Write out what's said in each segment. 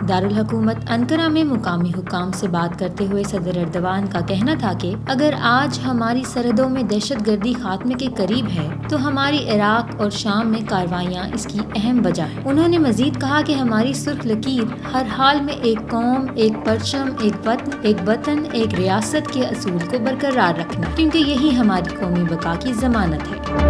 دارالحکومت انقرہ میں مقامی حکام سے بات کرتے ہوئے صدر ایردوان کا کہنا تھا کہ اگر آج ہماری سرحدوں میں دہشت گردی خاتمے کے قریب ہے تو ہماری عراق اور شام میں کارروائیاں اس کی اہم وجہ ہے۔ انہوں نے مزید کہا کہ ہماری سرخ لکیر ہر حال میں ایک قوم، ایک پرچم، ایک وطن، ایک ریاست کے اصول کو برقرار رکھنا، کیونکہ یہی ہماری قومی بقا کی ضمانت ہے۔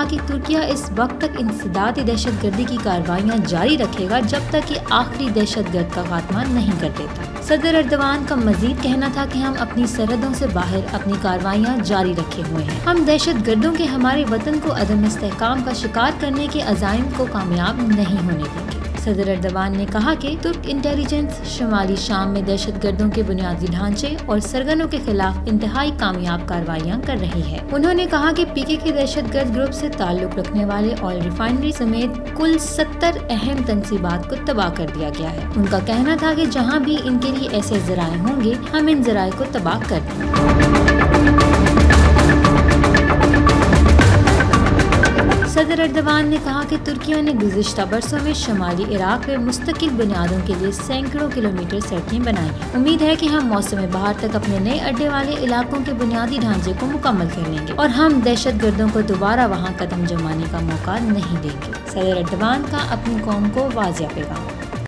کہ ترکیہ اس وقت تک انسداد دہشت گردی کی کارروائیاں جاری رکھے گا جب تک کہ آخری دہشت گرد کا خاتمہ نہیں کر دیتا۔ صدر ایردوان کا مزید کہنا تھا کہ ہم اپنی سرحدوں سے باہر اپنی کارروائیاں جاری رکھے ہوئے ہیں۔ ہم دہشت گردوں کے ہمارے وطن کو عدم استحکام کا شکار کرنے کے عزائم کو کامیاب نہیں ہونے دیں گے۔ صدر ایردوان نے کہا کہ ترک انٹیلیجنس شمالی شام میں دہشت گردوں کے بنیادی ڈھانچے اور سرگنوں کے خلاف انتہائی کامیاب کارروائیاں کر رہی ہے۔ انہوں نے کہا کہ PKK کے دہشت گرد گروپ سے تعلق رکھنے والے آئل ریفائنری سمیت کل 70 اہم تنصیبات کو تباہ کر دیا گیا ہے۔ ان کا کہنا تھا کہ جہاں بھی ان کے لیے ایسے ذرائع ہوں گے ہم ان ذرائع کو تباہ کر دیں گے۔ صدر ایردوان نے کہا کہ ترکیہ نے گزشتہ برسوں میں شمالی عراق میں مستقل بنیادوں کے لیے سینکڑوں کلومیٹر سڑکیں بنائی ہیں۔ امید ہے کہ ہم موسم بہار تک اپنے نئے اڈے والے علاقوں کے بنیادی ڈھانچے کو مکمل کر لیں گے اور ہم دہشت گردوں کو دوبارہ وہاں قدم جمانے کا موقع نہیں دیں گے۔ صدر ایردوان کا اپنی قوم کو واضح پیغام۔